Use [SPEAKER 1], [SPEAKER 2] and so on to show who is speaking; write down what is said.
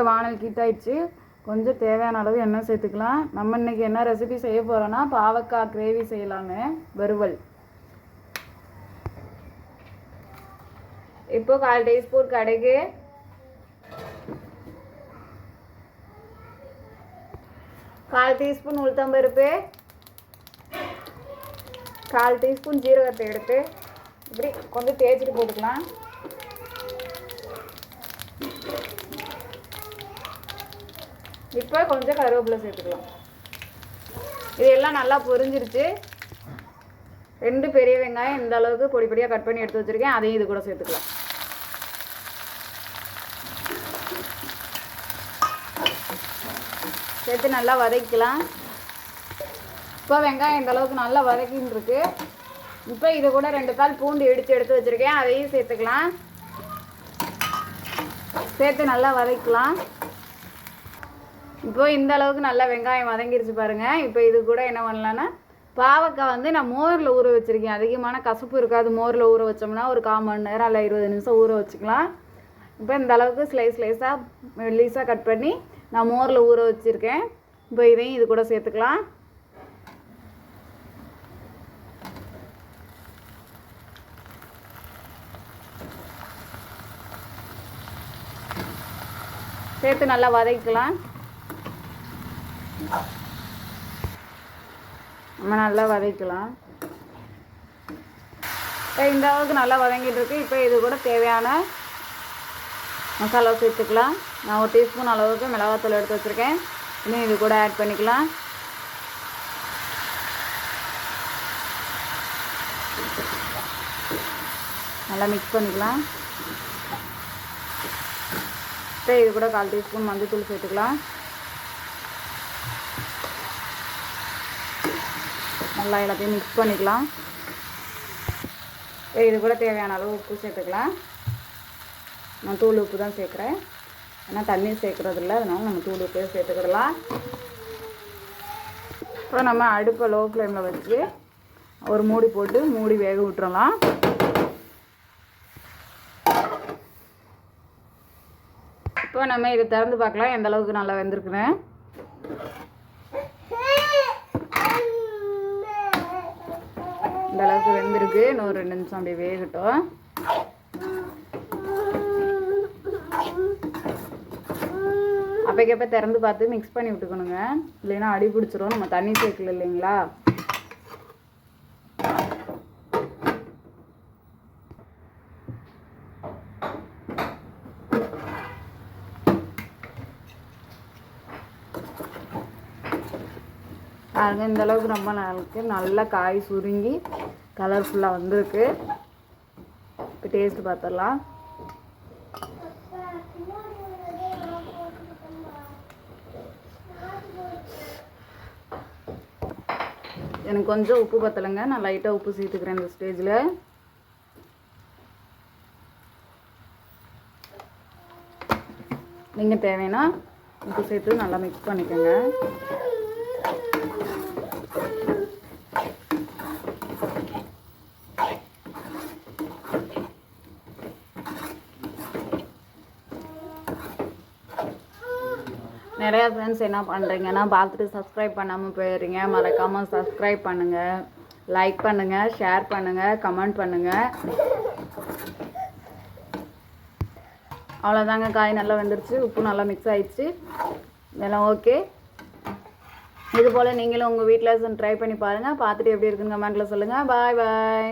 [SPEAKER 1] வானல் ஹீட்டாயிடுச்சு. கொஞ்சம் தேவையான அளவு எண்ணெய் சேர்த்துக்கலாம். நம்ம இன்றைக்கி என்ன ரெசிபி செய்ய போகிறோன்னா பாவக்காய் கிரேவி செய்யலான்னு வறுவல். இப்போ 1/4 டீஸ்பூன் கடுகு, 1/4 டீஸ்பூன் உளுத்தம்பருப்பு, 1/4 டீஸ்பூன் ஜீரகத்தை எடுத்து இப்படி கொஞ்சம் தேய்ச்சிட்டு போட்டுக்கலாம். இப்போ கொஞ்சம் கருவேப்பிலை சேர்த்துக்கலாம். இது எல்லாம் நல்லா பொரிஞ்சிருச்சு. 2 பெரிய வெங்காயம் இந்த அளவுக்கு பொடி பொடியாக கட் பண்ணி எடுத்து வச்சுருக்கேன், அதையும் இது கூட சேர்த்துக்கலாம். சேர்த்து நல்லா வதக்கலாம். இப்போ வெங்காயம் இந்த அளவுக்கு நல்லா வதக்கின்னு இருக்கு. இப்போ இது கூட 2 கால் பூண்டு எடுத்து வச்சுருக்கேன், அதையும் சேர்த்துக்கலாம். சேர்த்து நல்லா வதக்கலாம். இப்போ இந்த அளவுக்கு நல்லா வெங்காயம் வதங்கிருச்சு பாருங்கள். இப்போ இது கூட என்ன பண்ணலான்னா பாவக்காய் நான் மோரில் ஊற வச்சுருக்கேன். அதிகமான கசப்பு இருக்காது. மோரில் ஊற வச்சோம்னா ஒரு 1/4 மணி நேரம் இல்லை 20 நிமிஷம் ஊற வச்சுக்கலாம். இப்போ இந்த அளவுக்கு ஸ்லைஸாக மெல்லிஸாக கட் பண்ணி நான் மோரில் ஊற வச்சுருக்கேன். இப்போ இதையும் இது கூட சேர்த்துக்கலாம். சேர்த்து நல்லா வதக்கலாம். நம்ம நல்லா வதக்கலாம். இப்போ இந்த அளவுக்கு நல்லா வதங்கிட்டு இருக்கு. இப்போ இது கூட தேவையான மசாலா சேர்த்துக்கலாம். நான் 1 டீஸ்பூன் அளவுக்கு மிளகாத்தூள் எடுத்து வச்சுருக்கேன். இன்னும் இது கூட ஆட் பண்ணிக்கலாம். நல்லா மிக்ஸ் பண்ணிக்கலாம். இப்போ இது கூட 1/4 டீஸ்பூன் மஞ்சள்தூள் சேர்த்துக்கலாம். நல்லா எல்லாத்தையும் மிக்ஸ் பண்ணிக்கலாம். இப்போ இது கூட தேவையான அளவு உப்பு சேர்த்துக்கலாம். நான் தூள் உப்பு தான் சேர்க்குறேன், ஏன்னா தண்ணி சேர்க்குறது இல்லை, அதனால நம்ம தூள் உப்பே சேர்த்துக்கிடலாம். இப்போ நம்ம அடுப்பை லோ ஃப்ளேமில் வச்சு ஒரு மூடி போட்டு மூடி வேக விட்டுறலாம். இப்போ நம்ம இதை திறந்து பார்க்கலாம் எந்த அளவுக்கு நல்லா வெந்திருக்குன்னு. இந்த அளவுக்கு வெந்திருக்கு. இன்னும் 2 நிமிஷம் அப்படியே வேகட்டும். அப்போக்கப்போ திறந்து பார்த்து மிக்ஸ் பண்ணி விட்டுக்கணுங்க, இல்லைன்னா அடி பிடிச்சிரும். நம்ம தண்ணி சேர்க்கல இல்லைங்களா. பாருங்கள், இந்த அளவுக்கு ரொம்ப நாளுக்கு நல்லா காய் சுருங்கி கலர்ஃபுல்லாக வந்திருக்கு. இப்போ டேஸ்ட்டு பார்த்துடலாம். எனக்கு கொஞ்சம் உப்பு பத்தலைங்க, நான் லைட்டாக உப்பு சேர்த்துக்கிறேன் இந்த ஸ்டேஜில். நீங்கள் தேவைன்னா உப்பு சேர்த்து நல்லா மிக்ஸ் பண்ணிக்கோங்க. நிறையா ஃப்ரெண்ட்ஸ் என்ன பண்ணுறீங்கன்னா பார்த்துட்டு சப்ஸ்கிரைப் பண்ணாமல் போயிடுறீங்க. மறக்காமல் சப்ஸ்கிரைப் பண்ணுங்கள், லைக் பண்ணுங்கள், ஷேர் பண்ணுங்கள், கமெண்ட் பண்ணுங்கள். அவ்வளோதாங்க, காய் நல்லா வெந்துருச்சு, உப்பு நல்லா மிக்ஸ் ஆகிடுச்சு, இதெல்லாம் ஓகே. இது போல் நீங்களும் உங்கள் வீட்டில் ட்ரை பண்ணி பாருங்கள். பார்த்துட்டு எப்படி இருக்குன்னு கமெண்ட்டில் சொல்லுங்கள். பாய் பாய்.